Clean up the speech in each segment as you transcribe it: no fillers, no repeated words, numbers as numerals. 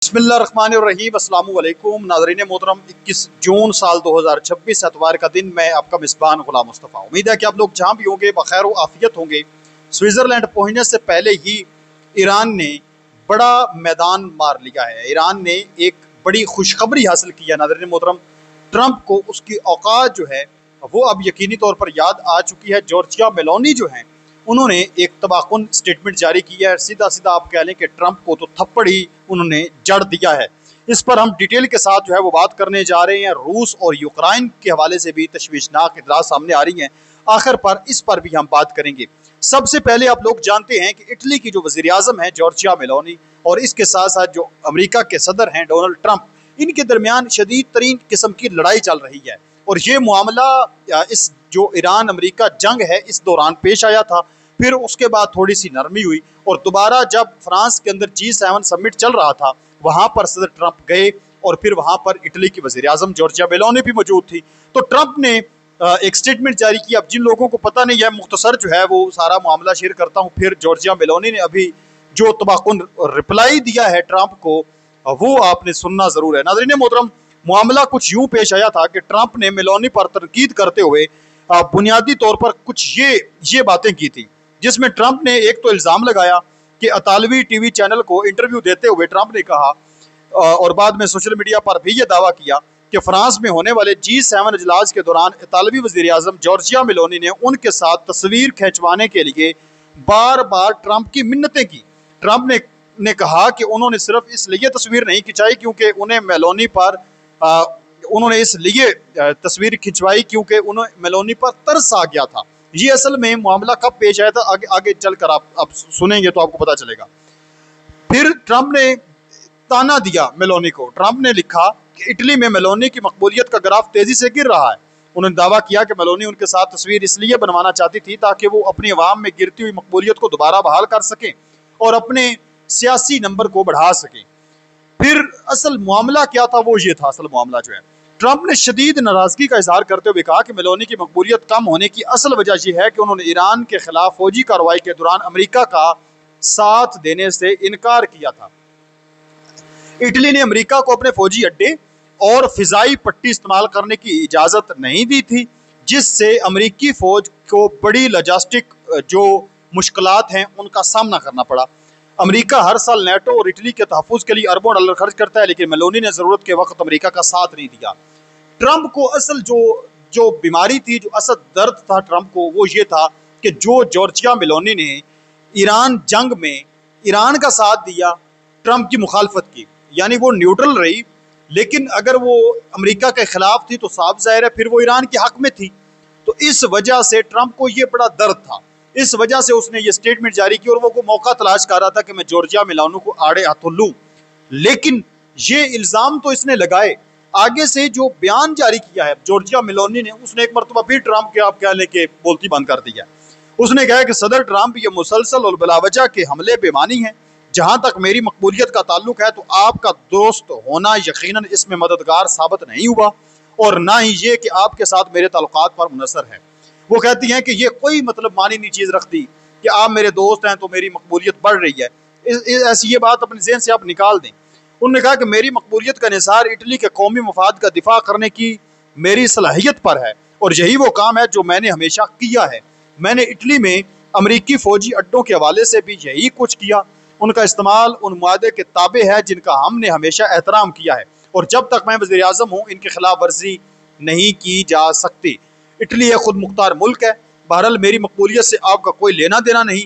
बिस्मिल्लाहिर्रहमानिर्रहीम अस्सलाम वालेकुम नाज़रीन मोहतरम। 21 जून साल 2026 एतवार का दिन। मैं आपका मिसबान गुलाम मुस्तफ़ा। उम्मीद है कि आप लोग जहाँ भी होंगे बखैर व आफियत होंगे। स्विट्ज़रलैंड पहुँचने से पहले ही ईरान ने बड़ा मैदान मार लिया है। ईरान ने एक बड़ी खुशखबरी हासिल की है नाज़रीन मोहतरम। ट्रंप को उसकी औकात जो है वो अब यकीनी तौर पर याद आ चुकी है। जॉर्जिया मेलोनी जो हैं उन्होंने एक तबाकुन स्टेटमेंट जारी की है। सीधा सीधा आप कह लें कि ट्रंप को तो थप्पड़ ही उन्होंने जड़ दिया है। इस पर हम डिटेल के साथ जो है वो बात करने जा रहे हैं। रूस और यूक्रेन के हवाले से भी तशवीशनाक इतलात सामने आ रही हैं। आखिर पर इस पर भी हम बात करेंगे। सबसे पहले आप लोग जानते हैं कि इटली की जो वज़ीर आज़म है जॉर्जिया मेलोनी और इसके साथ साथ जो अमेरिका के सदर हैं डोनाल्ड ट्रंप, इनके दरमियान शदीद तरीन किस्म की लड़ाई चल रही है। और ये मामला इस जो ईरान अमेरिका जंग है इस दौरान पेश आया था। फिर उसके बाद थोड़ी सी नरमी हुई और दोबारा जब फ्रांस के अंदर G7 समिट चल रहा था वहां पर सदर ट्रंप गए और फिर वहां पर इटली की वज़ीर आज़म जॉर्जिया मेलोनी भी मौजूद थी। तो ट्रंप ने एक स्टेटमेंट जारी की। अब जिन लोगों को पता नहीं है, मुख्तसर जो है वो सारा मामला शेयर करता हूँ। फिर जॉर्जिया मेलोनी ने अभी जो तबाकुन रिप्लाई दिया है ट्रंप को वो आपने सुनना जरूर है। नाज़रीन मोहतरम, मामला कुछ यूं पेश आया था कि ट्रंप ने मेलोनी पर तनकीद करते हुए बुनियादी तौर पर कुछ ये बातें की थी, जिसमें ट्रंप ने एक तो इल्ज़ाम लगाया कि अतालवी टीवी चैनल को इंटरव्यू देते हुए ट्रंप ने कहा और बाद में सोशल मीडिया पर भी ये दावा किया कि फ्रांस में होने वाले G7 इजलास के दौरान इतालवी वज़ीर आज़म जॉर्जिया मेलोनी ने उनके साथ तस्वीर खिंचवाने के लिए बार बार ट्रंप की मिन्नतें की। ट्रंप ने कहा कि उन्होंने सिर्फ इसलिए तस्वीर नहीं खिंचाई क्योंकि उन्हें मेलोनी पर उन्होंने इसलिए तस्वीर खिंचवाई क्योंकि उन्हें मेलोनी पर तरस आ गया था। ये असल में मामला कब पेश आया था आगे आगे चलकर आप सुनेंगे तो आपको पता चलेगा। फिर ट्रंप ने ताना दिया मेलोनी को। ट्रंप ने लिखा कि इटली में मेलोनी की मकबूलियत का ग्राफ तेजी से गिर रहा है। उन्होंने दावा किया कि मेलोनी उनके साथ तस्वीर इसलिए बनवाना चाहती थी ताकि वो अपनी अवाम में गिरती हुई मकबूलियत को दोबारा बहाल कर सकें और अपने सियासी नंबर को बढ़ा सकें। फिर असल मामला क्या था, वो ये था असल मामला जो है। ट्रंप ने शदीद नाराजगी का इजहार करते हुए कहा कि मेलोनी की मकबूलियत कम होने की असल वजह यह है कि उन्होंने ईरान के खिलाफ फौजी कार्रवाई के दौरान अमेरिका का साथ देने से इनकार किया था। इटली ने अमेरिका को अपने फौजी अड्डे और फिजाई पट्टी इस्तेमाल करने की इजाजत नहीं दी थी, जिससे अमेरिकी फौज को बड़ी लॉजिस्टिक जो मुश्किलात हैं उनका सामना करना पड़ा। अमेरिका हर साल नेटो और इटली के तहफ़्फ़ुज़ के लिए अरबों डॉलर खर्च करता है, लेकिन मेलोनी ने ज़रूरत के वक्त अमेरिका का साथ नहीं दिया। ट्रंप को असल जो बीमारी थी, जो असल दर्द था ट्रंप को, वो ये था कि जो जॉर्जिया मेलोनी ने ईरान जंग में ईरान का साथ दिया, ट्रंप की मुखालफत की, यानी वो न्यूट्रल रही, लेकिन अगर वो अमेरिका के खिलाफ थी तो साफ जाहिर है फिर वो ईरान के हक में थी। तो इस वजह से ट्रंप को ये बड़ा दर्द था। इस वजह से उसने ये स्टेटमेंट जारी की और वो मौका तलाश कर रहा था कि मैं जॉर्जिया मेलोनी को आड़े हाथों लूं। लेकिन ये इल्ज़ाम तो इसने लगाए। आगे से जो बयान जारी किया है जॉर्जिया मेलोनी ने, उसने एक मरतबा फिर ट्रंप के आप कह लें कि बोलती बंद कर दिया। उसने कहा कि सदर ट्रंप ये मुसलसल और बिलावजह के हमले बेमानी हैं। जहां तक मेरी मकबूलियत का ताल्लुक है तो आपका दोस्त होना यकीनन इसमें मददगार साबित नहीं हुआ और ना ही ये कि आपके साथ मेरे ताल्लुकात पर मुनसर है। वो कहती हैं कि ये कोई मतलब मानी नहीं चीज़ रखती कि आप मेरे दोस्त हैं तो मेरी मकबूलियत बढ़ रही है। ऐसी ये बात अपने जहन से आप निकाल दें। उन्होंने कहा कि मेरी मकबूलियत का निसार इटली के कौमी मफाद का दिफा करने की मेरी सलाहियत पर है और यही वो काम है जो मैंने हमेशा किया है। मैंने इटली में अमरीकी फ़ौजी अड्डों के हवाले से भी यही कुछ किया। उनका इस्तेमाल उन मुआदे के ताबे है जिनका हमने हमेशा एहतराम किया है और जब तक मैं वज़ीर आज़म हूँ इनकी खिलाफ वर्जी नहीं की जा सकती। इटली एक खुद मुख्तार मुल्क है। बहरहाल मेरी मकबूलियत से आपका कोई लेना देना नहीं।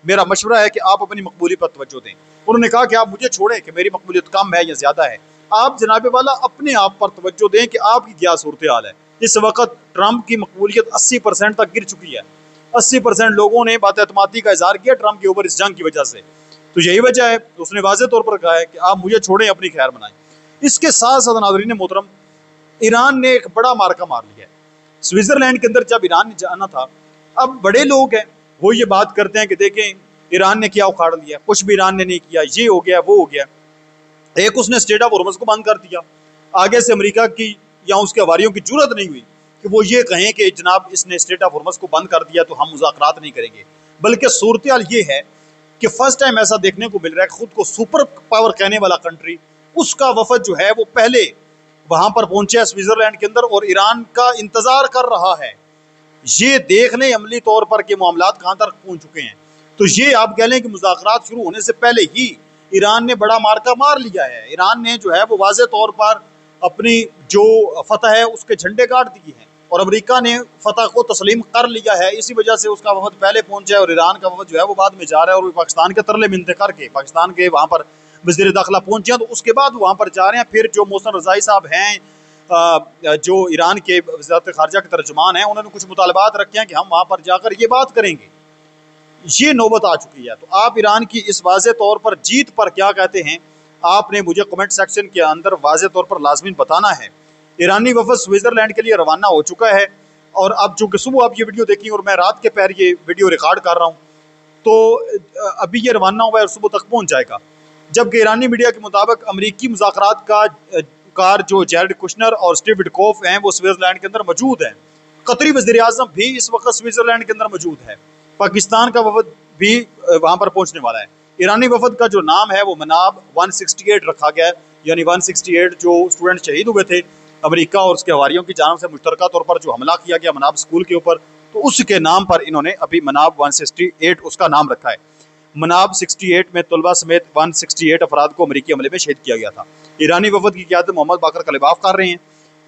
मेरा मशवरा है कि आप अपनी मकबूलियत पर तवज्जो दें। उन्होंने कहा कि आप मुझे छोड़ें कि मेरी मकबूलियत कम है या ज़्यादा है। आप जनाबे वाला अपने आप पर तवज्जो दें कि आपकी क्या सूरत हाल है। इस वक्त ट्रंप की मकबूलियत 80% तक गिर चुकी है। 80% लोगों ने बात-ए-एतमादी का इजहार किया ट्रंप के ऊपर इस जंग की वजह से। तो यही वजह है। उसने वाज़ेह तौर पर कहा है कि आप मुझे छोड़ें, अपनी खैर बनाएं। इसके साथ साथ नाज़रीन मोहतरम, ईरान ने एक बड़ा मार्का मार लिया है। स्विट्ज़रलैंड के अंदर जब ईरान ने जाना था, अब बड़े लोग हैं वो ये बात करते हैं कि देखें ईरान ने क्या उखाड़ लिया, कुछ भी ईरान ने नहीं किया, ये हो गया वो हो गया। एक उसने स्ट्रेट ऑफ हॉर्मुज़ को बंद कर दिया। आगे से अमेरिका की या उसके हवारियों की जरूरत नहीं हुई कि वो ये कहें कि जनाब इसने स्ट्रेट ऑफ हॉर्मुज़ को बंद कर दिया तो हम मुज़ाकरात नहीं करेंगे, बल्कि सूरत हाल ये है कि फर्स्ट टाइम ऐसा देखने को मिल रहा है कि खुद को सुपर पावर कहने वाला कंट्री, उसका वफद जो है वो पहले वहां पर पहुंचे है स्विट्जरलैंड के अंदर और ईरान का इंतजार कर रहा है, ये देखने अमली तौर पर कि मामलात कहां तक पहुंच चुके हैं। तो ये आप कह लें कि मुज़ाकरात शुरू होने से पहले ही ईरान ने बड़ा मार्का मार लिया है। ईरान ने जो है वो वाज़े तौर पर अपनी जो फतह है उसके झंडे गाड़ दिए हैं और अमेरिका ने फतह को तस्लीम कर लिया है। इसी वजह से उसका वफद पहले पहुंचा है और ईरान का वफद जो है वो बाद में जा रहा है और पाकिस्तान के तरले मिनते करके पाकिस्तान के वहाँ पर वज़ीर दाखिला पहुंचे हैं, तो उसके बाद वहाँ पर जा रहे हैं। फिर जो मोहसिन रज़ाई साहब हैं जो ईरान के वज़ारत ख़ारिजा के तर्जुमान हैं, उन्होंने कुछ मुतालबात रखे हैं कि हम वहाँ पर जाकर ये बात करेंगे। ये नौबत आ चुकी है। तो आप ईरान की इस वाज़े तौर पर जीत पर क्या कहते हैं, आपने मुझे कमेंट सेक्शन के अंदर वाज़े तौर पर लाजमी बताना है। ईरानी वफद स्विट्ज़रलैंड के लिए रवाना हो चुका है और अब चूँकि सुबह आप ये वीडियो देखी और मैं रात के पहर ये वीडियो रिकॉर्ड कर रहा हूँ, तो अभी ये रवाना हुआ है और सुबह तक पहुँच जाएगा। जबकि ईरानी मीडिया के मुताबिक अमरीकी मुज़ाकरात का कार जो जैरेड कुशनर और स्टीव विटकोफ हैं वो स्विट्ज़रलैंड के अंदर मौजूद हैं। कतरी वज़ीर आज़म भी इस वक्त स्विट्ज़रलैंड के अंदर मौजूद है। पाकिस्तान का वफद भी वहाँ पर पहुँचने वाला है। ईरानी वफद का जो नाम है वो मनाब 168 रखा गया है, यानी 168 जो स्टूडेंट शहीद हुए थे अमेरिका और उसके हवारियों की जानिब से मुश्तरका तौर पर जो हमला किया गया मनाब स्कूल के ऊपर, तो उसके नाम पर इन्होंने अभी मनाब 168 उसका नाम रखा है। मनाब 68 में तलबा समेत 168 अफराद को अमरीकी हमले में शहीद किया गया था। ईरानी वफद की क़यादत मोहम्मद बाकर कलिबाफ कर रहे हैं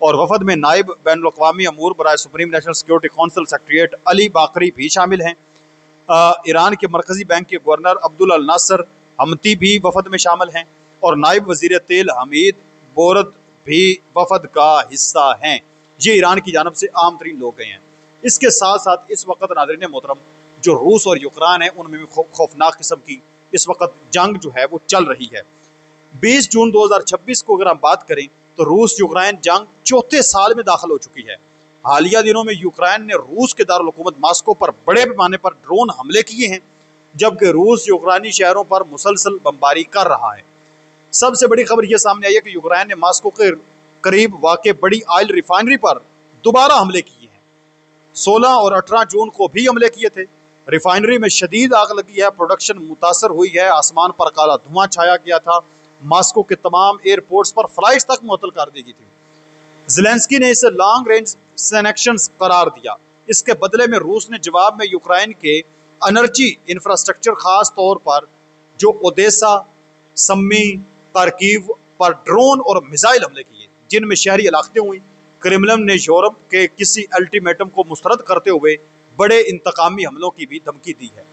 और वफद में नायब बैनुल-अक़वामी अमूर बराए supreme national security council secretariat Ali Bagheri भी शामिल हैं। ईरान के मरकजी बैंक के गवर्नर अब्दुल अल नासर हमती भी वफद में शामिल हैं और नायब वजीर तेल हमीद बोरद भी वफद का हिस्सा हैं। ये ईरान की जानब से आम तरीन लोग गए हैं। इसके साथ साथ इस वक्त नाज़रीन मोहतरम जो रूस और यूक्रेन है उनमें भी खौफनाक किस्म की इस वक्त जंग जो है वो चल रही है। 20 जून 2026 को अगर हम बात करें तो रूस यूक्रेन जंग चौथे साल में दाखिल हो चुकी है। हालिया दिनों में यूक्रेन ने रूस के दारुल हुकूमत मास्को पर बड़े पैमाने पर ड्रोन हमले किए हैं, जबकि रूस यूक्रेनी शहरों पर मुसलसल बमबारी कर रहा है। सबसे बड़ी खबर यह सामने आई है कि यूक्रेन ने मास्को के करीब वाक़ बड़ी ऑयल रिफाइनरी पर दोबारा हमले किए हैं। 16 और 18 जून को भी हमले किए थे। रिफाइनरी में शदीद आग लगी है, प्रोडक्शन मुतासर हुई है, आसमान पर काला धुआं छाया गया था। मास्को के तमाम एयरपोर्ट्स पर फ्लाइट्स तक मुअत्तल कर दी गई थी। ज़ेलेंस्की ने इसे लॉन्ग रेंज सैंक्शंस करार दिया। इसके बदले में रूस ने जवाब में यूक्रेन के एनर्जी इंफ्रास्ट्रक्चर खास तौर पर जो ओदेसा, सम्मी, तार्कीव पर ड्रोन और मिसाइल हमले किए, जिनमें शहरी इलाक़े हुई। क्रेमलिन ने यूरोप के किसी अल्टीमेटम को मुस्तरद करते हुए बड़े इंतकामी हमलों की भी धमकी दी है।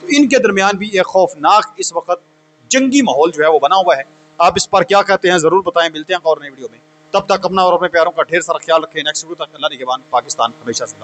तो इनके दरमियान भी एक खौफनाक इस वक्त जंगी माहौल जो है वो बना हुआ है। आप इस पर क्या कहते हैं ज़रूर बताएं। मिलते हैं और नई वीडियो में, तब तक अपना और अपने प्यारों का ढेर सारा ख्याल रखें। नेक्स्ट वीडियो तक अल्लाह निगहबान। पाकिस्तान हमेशा जिंदाबाद।